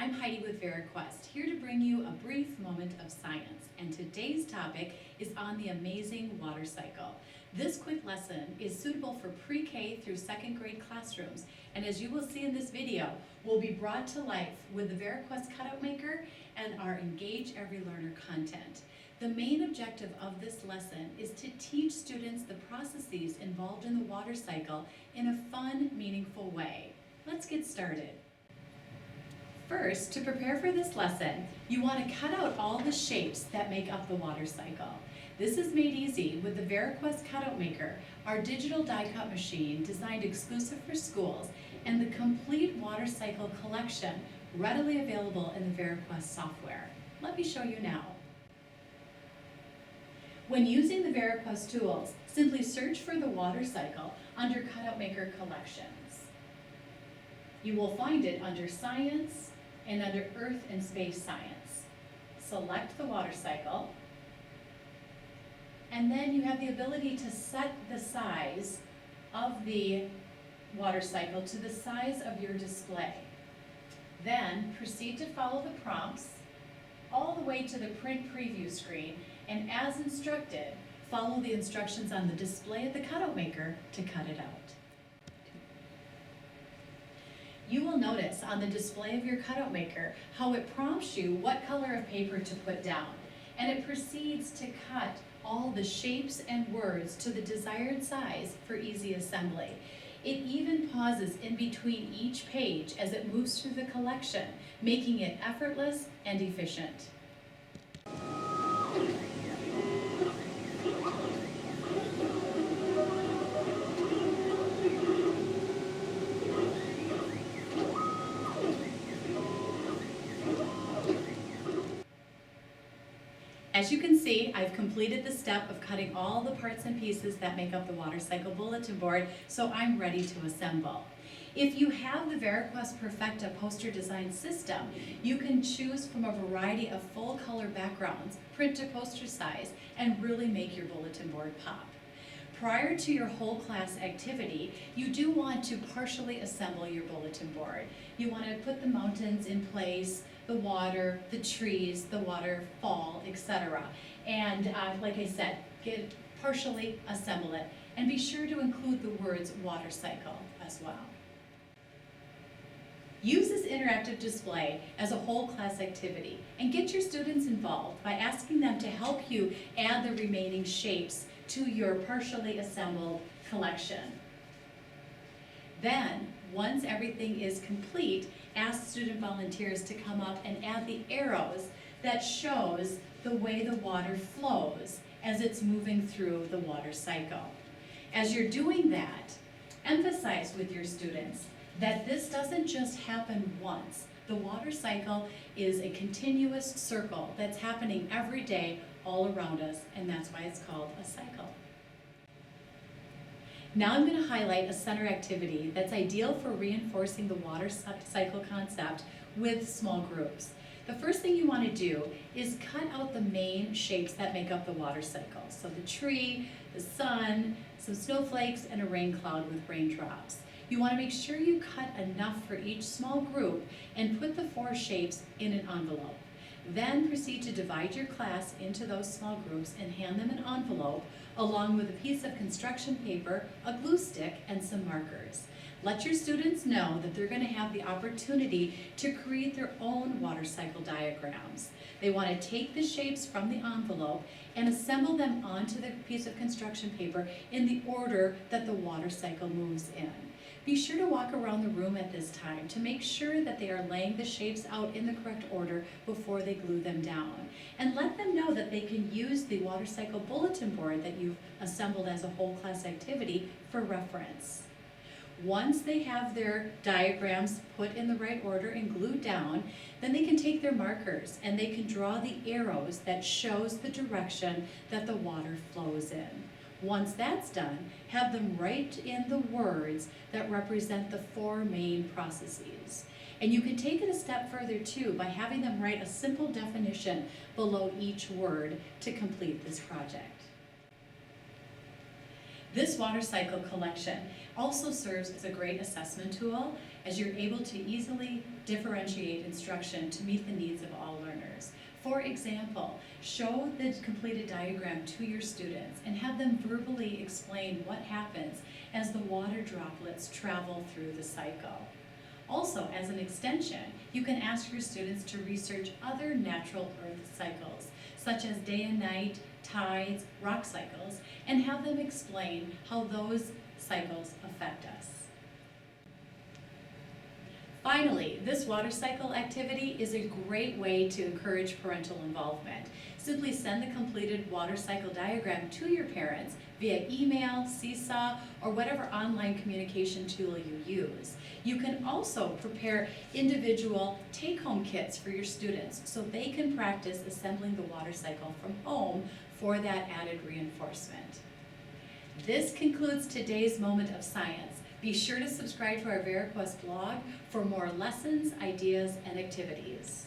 I'm Heidi with VariQuest, here to bring you a brief moment of science. And today's topic is on the amazing water cycle. This quick lesson is suitable for pre-K through second grade classrooms. And as you will see in this video, will be brought to life with the VariQuest Cutout Maker and our Engage Every Learner content. The main objective of this lesson is to teach students the processes involved in the water cycle in a fun, meaningful way. Let's get started. First, to prepare for this lesson, you want to cut out all the shapes that make up the water cycle. This is made easy with the VariQuest Cutout Maker, our digital die cut machine designed exclusive for schools, and the complete water cycle collection readily available in the VariQuest software. Let me show you now. When using the VariQuest tools, simply search for the water cycle under Cutout Maker Collections. You will find it under Science and under Earth and Space Science. Select the water cycle, and then you have the ability to set the size of the water cycle to the size of your display. Then proceed to follow the prompts all the way to the print preview screen, and as instructed, follow the instructions on the display of the Cutout Maker to cut it out. You will notice on the display of your Cutout Maker how it prompts you what color of paper to put down, and it proceeds to cut all the shapes and words to the desired size for easy assembly. It even pauses in between each page as it moves through the collection, making it effortless and efficient. As you can see, I've completed the step of cutting all the parts and pieces that make up the water cycle bulletin board, so I'm ready to assemble. If you have the VariQuest Perfecta poster design system, you can choose from a variety of full color backgrounds, print to poster size, and really make your bulletin board pop. Prior to your whole class activity, you do want to partially assemble your bulletin board. You want to put the mountains in place, the water, the trees, the waterfall, etc. And like I said, partially assemble it, and be sure to include the words water cycle as well. Use this interactive display as a whole class activity and get your students involved by asking them to help you add the remaining shapes to your partially assembled collection. Then, once everything is complete, ask student volunteers to come up and add the arrows that shows the way the water flows as it's moving through the water cycle. As you're doing that, emphasize with your students that this doesn't just happen once. The water cycle is a continuous circle that's happening every day all around us, and that's why it's called a cycle. Now I'm going to highlight a center activity that's ideal for reinforcing the water cycle concept with small groups. The first thing you want to do is cut out the main shapes that make up the water cycle. So the tree, the sun, some snowflakes, and a rain cloud with raindrops. You want to make sure you cut enough for each small group and put the 4 shapes in an envelope. Then proceed to divide your class into those small groups and hand them an envelope along with a piece of construction paper, a glue stick, and some markers. Let your students know that they're going to have the opportunity to create their own water cycle diagrams. They want to take the shapes from the envelope and assemble them onto the piece of construction paper in the order that the water cycle moves in. Be sure to walk around the room at this time to make sure that they are laying the shapes out in the correct order before they glue them down. And let them know that they can use the water cycle bulletin board that you've assembled as a whole class activity for reference. Once they have their diagrams put in the right order and glued down, then they can take their markers and they can draw the arrows that shows the direction that the water flows in. Once that's done, have them write in the words that represent the 4 main processes. And you can take it a step further too by having them write a simple definition below each word to complete this project. This water cycle collection also serves as a great assessment tool as you're able to easily differentiate instruction to meet the needs of all learners. For example, show the completed diagram to your students and have them verbally explain what happens as the water droplets travel through the cycle. Also, as an extension, you can ask your students to research other natural earth cycles, such as day and night, tides, rock cycles, and have them explain how those cycles affect us. Finally, this water cycle activity is a great way to encourage parental involvement. Simply send the completed water cycle diagram to your parents via email, Seesaw, or whatever online communication tool you use. You can also prepare individual take-home kits for your students so they can practice assembling the water cycle from home for that added reinforcement. This concludes today's Moment of Science. Be sure to subscribe to our VariQuest blog for more lessons, ideas, and activities.